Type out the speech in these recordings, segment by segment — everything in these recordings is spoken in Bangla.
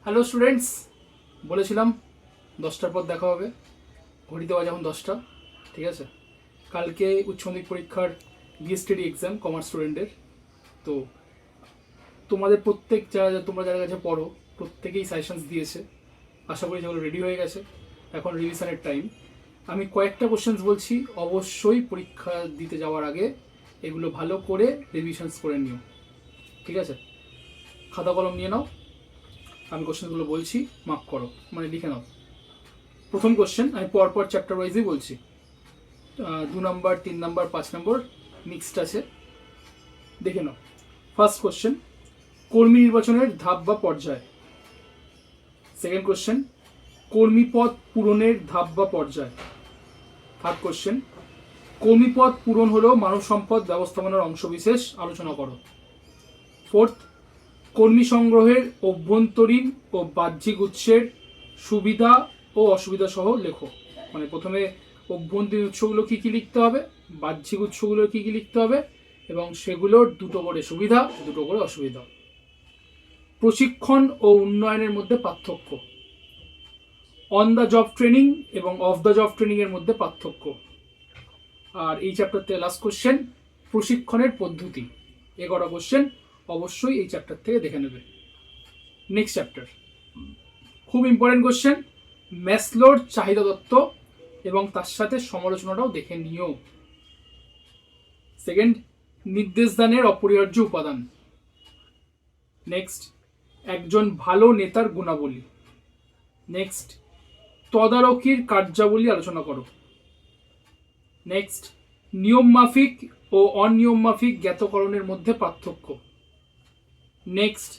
হ্যালো স্টুডেন্টস, বলেছিলাম 10টার পর দেখা হবে। ঘড়িতে বাজে এখন 10টা। ঠিক আছে, কালকে উচ্চ মাধ্যমিক পরীক্ষার বিএসটিডি এক্সাম কমার্স স্টুডেন্টের। তো তোমাদের প্রত্যেক তোমরা যারা কাছে পড়ো প্রত্যেকেই সাজেশনস দিয়েছে। আশা করি সেগুলো রেডি হয়ে গেছে। এখন রিভিশনের টাইম। আমি কয়েকটা কোশ্চেন্স বলছি, অবশ্যই পরীক্ষা দিতে যাওয়ার আগে এগুলো ভালো করে রিভিশনস করে নিও। ঠিক আছে, খাতা কলম নিয়ে নাও। আমি কোশ্চেনগুলো বলছি, মার্ক করো, মানে লিখে নাও। প্রথম কোশ্চেন আমি পরপর চ্যাপ্টার ওয়াইজই বলছি। 2 নম্বর, 3 নম্বর, 5 নম্বর মিক্সড আছে, দেখে নাও। ফার্স্ট কোশ্চেন, কর্মী নির্বাচনের ধাপ বা পর্যায়। সেকেন্ড কোশ্চেন, কর্মী পদ পূরণের ধাপ বা পর্যায়। থার্ড কোশ্চেন, কর্মী পদ পূরণ হলেও মানব সম্পদ ব্যবস্থাপনার অংশবিশেষ আলোচনা করো। ফোর্থ, কর্মী সংগ্রহের অভ্যন্তরীণ ও বাহ্যিক উৎসের সুবিধা ও অসুবিধা সহ লেখো। মানে প্রথমে অভ্যন্তরীণ উৎসগুলো কী কী লিখতে হবে, বাহ্যিক উৎসগুলো কী কী লিখতে হবে, এবং সেগুলোর দুটো করে সুবিধা, দুটো করে অসুবিধা। প্রশিক্ষণ ও উন্নয়নের মধ্যে পার্থক্য। অন দ্য জব ট্রেনিং এবং অফ দ্য জব ট্রেনিং এর মধ্যে পার্থক্য। আর এই চ্যাপ্টার থেকে লাস্ট কোশ্চেন, প্রশিক্ষণের পদ্ধতি। এগারো কোশ্চেন অবশ্যই এই চ্যাপ্টার থেকে দেখে নেবে। নেক্সট চ্যাপ্টার, খুব ইম্পর্টেন্ট কোশ্চেন, ম্যাসলোর চাহিদা তত্ত্ব এবং তার সাথে সমালোচনাটাও দেখে নিও। সেকেন্ড, নির্দেশদানের অপরিহার্য উপাদান। নেক্সট, একজন ভালো নেতার গুণাবলী। নেক্সট, তদারকির কার্যাবলী আলোচনা করো। নেক্সট, নিয়ম মাফিক ও অনিয়ম মাফিক জ্ঞাতকরণের মধ্যে পার্থক্য। নেক্সট,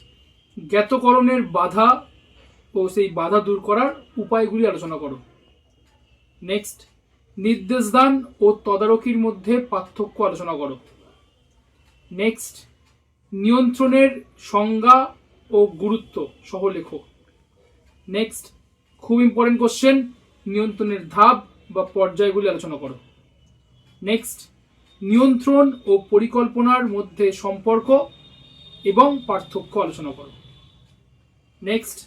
জ্ঞাতকরণের বাধা ও সেই বাধা দূর করার উপায়গুলি আলোচনা করো। নেক্সট, নির্দেশদান ও তদারকির মধ্যে পার্থক্য আলোচনা করো। নেক্সট, নিয়ন্ত্রণের সংজ্ঞা ও গুরুত্ব সহ লেখো। নেক্সট, খুব ইম্পর্টেন্ট কোশ্চেন, নিয়ন্ত্রণের ধাপ বা পর্যায়গুলি আলোচনা করো। নেক্সট, নিয়ন্ত্রণ ও পরিকল্পনার মধ্যে সম্পর্ক এবং পার্থক্য আলোচনা করো। নেক্সট,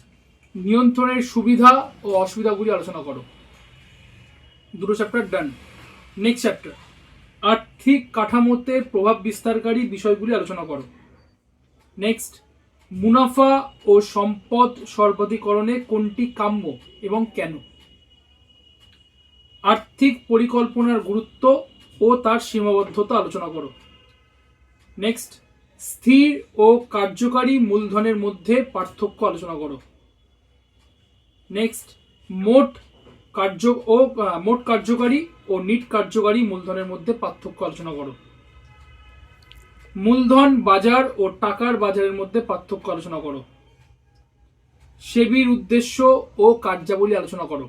নিয়ন্ত্রণের সুবিধা ও অসুবিধাগুলি আলোচনা করো। দুটো চ্যাপ্টার ডান। নেক্সট চ্যাপ্টার, আর্থিক কাঠামোতে প্রভাব বিস্তারকারী বিষয়গুলি আলোচনা করো। নেক্সট, মুনাফা ও সম্পদ সর্বাধিকরণে কোনটি কাম্য এবং কেন। আর্থিক পরিকল্পনার গুরুত্ব ও তার সীমাবদ্ধতা আলোচনা করো। নেক্সট, স্থির ও কার্যকারী মূলধনের মধ্যে পার্থক্য আলোচনা করো। নেক্সট, মোট কার্যকারী ও নিট কার্যকারী মূলধনের মধ্যে পার্থক্য আলোচনা করো। মূলধন বাজার ও টাকার বাজারের মধ্যে পার্থক্য আলোচনা করো। সেবির উদ্দেশ্য ও কার্যাবলী আলোচনা করো।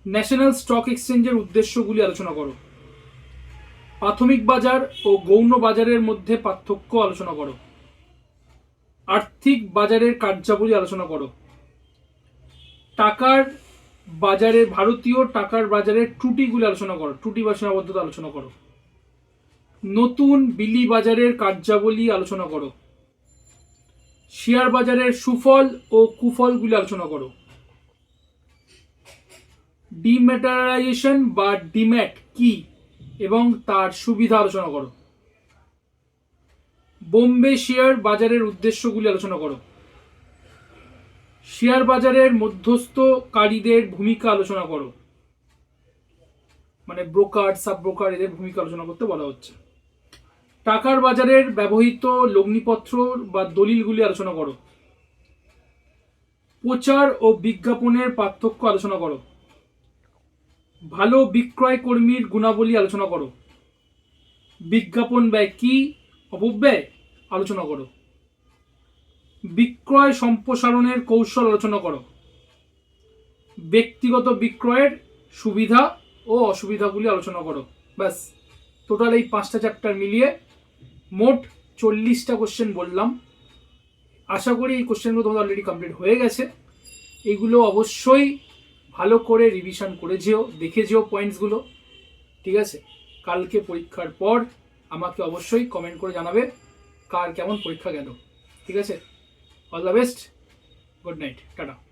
ন্যাশনাল স্টক এক্সচেঞ্জের উদ্দেশ্যগুলি আলোচনা করো। প্রাথমিক বাজার ও গৌণ বাজারের মধ্যে পার্থক্য আলোচনা করো। আর্থিক বাজারের কার্যাবলী আলোচনা করো। টাকার বাজারে ভারতীয় টাকার বাজারের ত্রুটিগুলি আলোচনা করো, ত্রুটি বা সীমাবদ্ধতা আলোচনা করো। নতুন বিলি বাজারের কার্যাবলী আলোচনা করো। শেয়ার বাজারের সুফল ও কুফলগুলি আলোচনা করো। ডিম্যাটারাইজেশন বা ডিম্যাট কি এবং তার সুবিধা আলোচনা করো। বোম্বে শেয়ার বাজারের উদ্দেশ্যগুলি আলোচনা করো। শেয়ার বাজারের মধ্যস্থকারীদের ভূমিকা আলোচনা করো, মানে ব্রোকার, সাব ব্রোকার, এদের ভূমিকা আলোচনা করতে বলা হচ্ছে। টাকার বাজারের ব্যবহৃত লগ্নিপত্র বা দলিলগুলি আলোচনা করো। প্রচার ও বিজ্ঞাপনের পার্থক্য আলোচনা করো। ভালো বিক্রয় কর্মীর গুণাবলী আলোচনা করো। বিজ্ঞাপন ব্যয় কি, অপব্যয় আলোচনা করো। বিক্রয় সম্প্রসারণের কৌশল আলোচনা করো। ব্যক্তিগত বিক্রয়ের সুবিধা ও অসুবিধাগুলি আলোচনা করো। ব্যাস, টোটাল এই 5টা চ্যাপ্টার মিলিয়ে মোট 40টা কোশ্চেন বললাম। আশা করি এই কোশ্চেনগুলো তোমাদের অলরেডি কমপ্লিট হয়ে গেছে। এইগুলো অবশ্যই ভালো করে রিভিশন করে যেও, দেখে যেও পয়েন্টসগুলো। ঠিক আছে, কালকে পরীক্ষার পর আমাকে অবশ্যই কমেন্ট করে জানাবে কার কেমন পরীক্ষা গেল। ঠিক আছে, all the best. Good night, tata.